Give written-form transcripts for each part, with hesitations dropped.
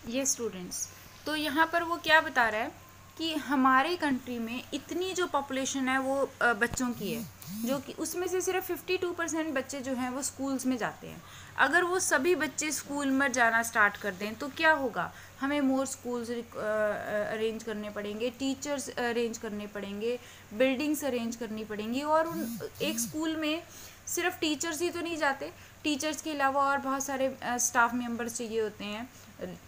ये स्टूडेंट्स, तो यहाँ पर वो क्या बता रहा है कि हमारे कंट्री में इतनी जो पॉपुलेशन है वो बच्चों की है, जो कि उसमें से सिर्फ 52% बच्चे जो हैं वो स्कूल्स में जाते हैं। अगर वो सभी बच्चे स्कूल में जाना स्टार्ट कर दें तो क्या होगा, हमें मोर स्कूल्स अरेंज करने पड़ेंगे, टीचर्स अरेंज करने पड़ेंगे, बिल्डिंग्स अरेंज करनी पड़ेंगी। और उन एक स्कूल में सिर्फ टीचर्स ही तो नहीं जाते, टीचर्स के अलावा और बहुत सारे स्टाफ मेंबर्स चाहिए होते हैं,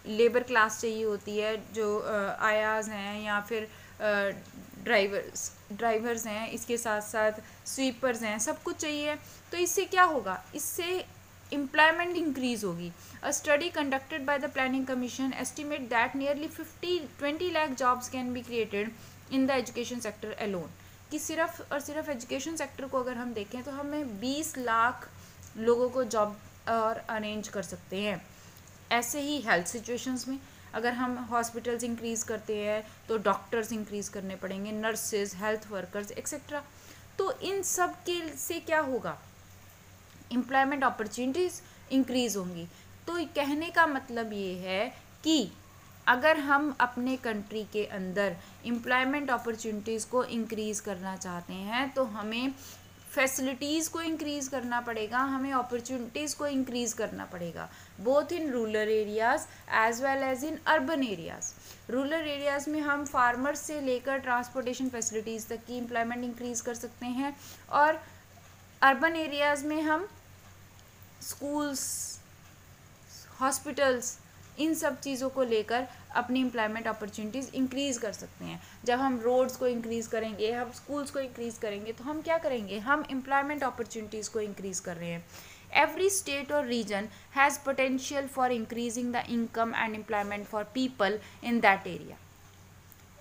लेबर क्लास चाहिए होती है, जो आयाज हैं या फिर ड्राइवर्स हैं, इसके साथ साथ स्वीपर्स हैं, सब कुछ चाहिए। तो इससे क्या होगा, इससे एम्प्लॉयमेंट इंक्रीज होगी। अ study conducted by the planning commission estimate that nearly 20 lakh jobs can be created in the education sector alone. कि सिर्फ और सिर्फ एजुकेशन सेक्टर को अगर हम देखें तो हमें 20 लाख लोगों को जॉब और अरेंज कर सकते हैं। ऐसे ही हेल्थ सिचुएशंस में अगर हम हॉस्पिटल्स इंक्रीज़ करते हैं तो डॉक्टर्स इंक्रीज़ करने पड़ेंगे, नर्सेज, हेल्थ वर्कर्स एक्सेट्रा। तो इन सब के से क्या होगा, एम्प्लॉयमेंट अपॉर्चुनिटीज़ इंक्रीज़ होंगी। तो कहने का मतलब ये है कि अगर हम अपने कंट्री के अंदर एम्प्लॉयमेंट अपॉर्चुनिटीज़ को इंक्रीज़ करना चाहते हैं तो हमें फैसिलिटीज़ को इंक्रीज़ करना पड़ेगा, हमें अपॉर्चुनिटीज़ को इंक्रीज़ करना पड़ेगा, both in rural areas as well as in urban areas. Rural areas में हम फार्मर्स से लेकर ट्रांसपोर्टेशन फैसिलिटीज़ तक की एम्प्लॉयमेंट इंक्रीज़ कर सकते हैं, और अर्बन एरियाज़ में हम स्कूल्स, हॉस्पिटल्स, इन सब चीज़ों को लेकर अपनी एम्प्लॉयमेंट अपॉर्चुनिटीज़ इंक्रीज़ कर सकते हैं। जब हम रोड्स को इंक्रीज़ करेंगे, हम स्कूल्स को इंक्रीज़ करेंगे, तो हम क्या करेंगे, हम एम्प्लॉयमेंट अपॉर्चुनिटीज़ को इंक्रीज़ कर रहे हैं। एवरी स्टेट और region has potential for increasing the income and employment for people in that area.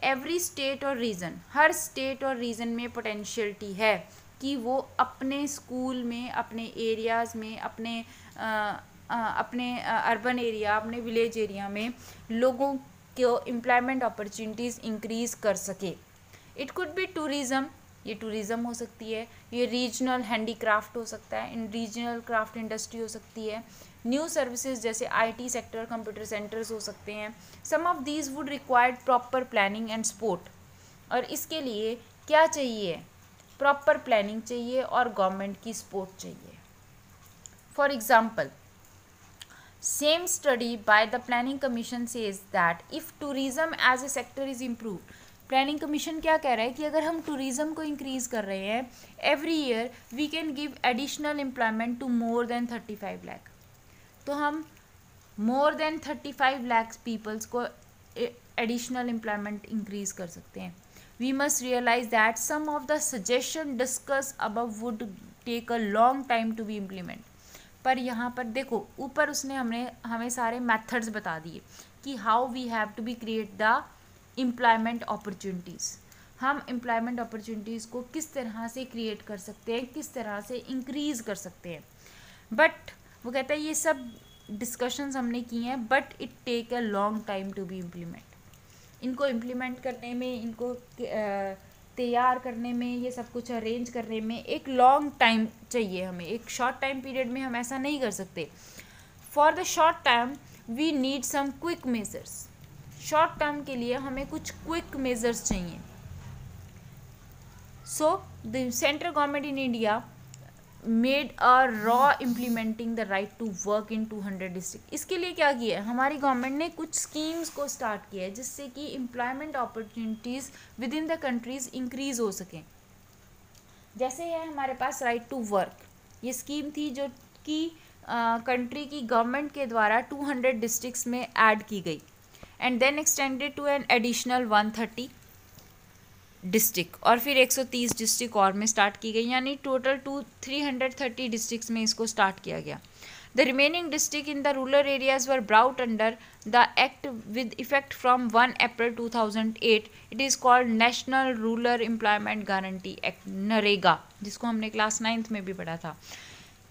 Every state और रीजन, हर स्टेट और रीजन में पोटेंशियलिटी है कि वो अपने स्कूल में, अपने एरियाज़ में, अपने अर्बन एरिया, अपने विलेज एरिया में लोगों को एम्प्लॉयमेंट अपॉर्चुनिटीज़ इंक्रीज़ कर सके। इट कुड बी टूरिज़म, ये टूरिज़म हो सकती है, ये रीजनल हैंडीक्राफ्ट हो सकता है, इन रीजनल क्राफ्ट इंडस्ट्री हो सकती है, न्यू सर्विसेज जैसे आईटी सेक्टर, कंप्यूटर सेंटर्स हो सकते हैं। Some of these would required proper planning and support. और इसके लिए क्या चाहिए, प्रॉपर प्लानिंग चाहिए और गवर्नमेंट की सपोर्ट चाहिए। For example, same study by the planning commission says that if tourism as a sector is improved, planning commission क्या कह रहा है कि अगर हम टूरिज़म को इंक्रीज़ कर रहे हैं, every year we can give additional employment to more than 35 lakh. तो हम मोर देन 35 लाख पीपल्स को एडिशनल एम्प्लॉयमेंट इंक्रीज़ कर सकते हैं। We must realise that some of the suggestion discuss above would take a long time to be implement. पर यहाँ पर देखो, ऊपर उसने हमें सारे मेथड्स बता दिए कि how we have to be create the employment opportunities. हम एम्प्लॉयमेंट अपॉर्चुनिटीज़ को किस तरह से क्रिएट कर सकते हैं, किस तरह से इंक्रीज़ कर सकते हैं। बट वो कहता है ये सब डिस्कशंस हमने की हैं, but it take a long time to be implement. इनको इम्प्लीमेंट करने में, इनको तैयार करने में, ये सब कुछ अरेंज करने में एक लॉन्ग टाइम चाहिए हमें। एक शॉर्ट टाइम पीरियड में हम ऐसा नहीं कर सकते। For the short term we need some quick measures. Short term के लिए हमें कुछ क्विक मेजर्स चाहिए। So the central government in India made a raw implementing the right to work in 200 district. इसके लिए क्या किया है, हमारी गवर्नमेंट ने कुछ स्कीम्स को स्टार्ट किया है जिससे कि employment opportunities with in the countries increase हो सकें। जैसे है हमारे पास राइट टू वर्क, ये स्कीम थी जो कि कंट्री की गवर्नमेंट के द्वारा 200 डिस्ट्रिक्ट्स में ऐड की गई, and then extended to an additional 130 district, और फिर 130 डिस्ट्रिक्ट और में स्टार्ट की गई, यानी टोटल 330 डिस्ट्रिक्ट्स में इसको स्टार्ट किया गया। The remaining district in the rural areas were brought under the act with effect from 1 April 2008। It is called national rural employment guarantee act, NREGA, जिसको हमने क्लास 9th में भी पढ़ा था।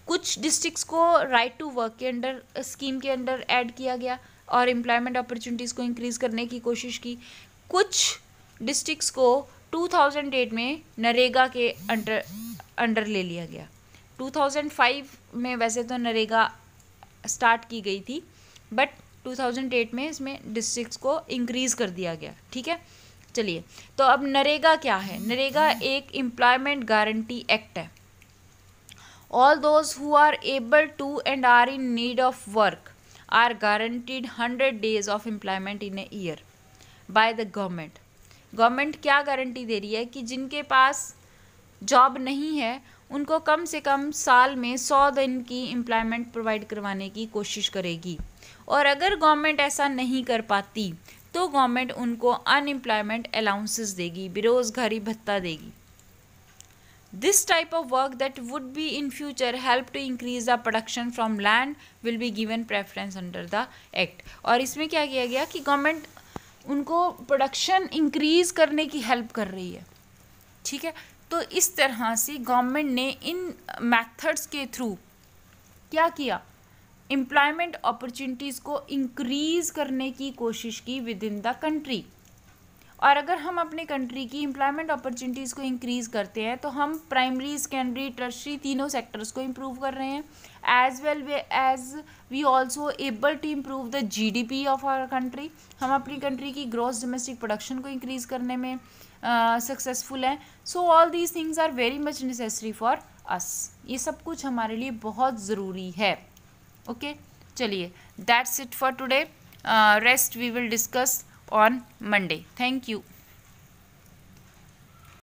कुछ डिस्ट्रिक्ट्स को राइट टू वर्क के अंडर, स्कीम के अंडर ऐड किया गया और एम्प्लॉयमेंट अपॉर्चुनिटीज़ को इंक्रीज़ करने की कोशिश की। कुछ डिस्ट्रिक्ट्स को 2008 में नरेगा के अंडर ले लिया गया। 2005 में वैसे तो नरेगा स्टार्ट की गई थी, बट 2008 में इसमें डिस्ट्रिक्ट्स को इंक्रीज़ कर दिया गया, ठीक है। चलिए, तो अब नरेगा क्या है? नरेगा एक एम्प्लॉयमेंट गारंटी एक्ट है। All those who are able to and are in need of work are guaranteed 100 days of employment in a year by the government. Government क्या गारंटी दे रही है कि जिनके पास जॉब नहीं है उनको कम से कम साल में 100 दिन की एम्प्लॉयमेंट प्रोवाइड करवाने की कोशिश करेगी, और अगर गवर्नमेंट ऐसा नहीं कर पाती तो गवर्नमेंट उनको अनएम्प्लॉयमेंट अलाउंसेस देगी, बेरोजगारी भत्ता देगी। This type of work that would be in future help to increase the production from land will be given preference under the act. और इसमें क्या किया गया कि गवर्नमेंट उनको प्रोडक्शन इंक्रीज करने की हेल्प कर रही है, ठीक है। तो इस तरह से गवर्नमेंट ने इन मेथड्स के थ्रू क्या किया, एम्प्लॉयमेंट अपॉर्चुनिटीज़ को इंक्रीज़ करने की कोशिश की विद इन द कंट्री। और अगर हम अपने कंट्री की एम्प्लॉयमेंट अपॉर्चुनिटीज़ को इंक्रीज़ करते हैं तो हम प्राइमरी, सेकेंडरी, टर्शरी तीनों सेक्टर्स को इम्प्रूव कर रहे हैं, as well as we also able to improve the GDP of our country. हम अपनी कंट्री की ग्रॉस डोमेस्टिक प्रोडक्शन को इंक्रीज़ करने में सक्सेसफुल हैं। So all these things are very much necessary for us. ये सब कुछ हमारे लिए बहुत ज़रूरी है। ओके, चलिए, that's it for today. Rest we will discuss on Monday. Thank you.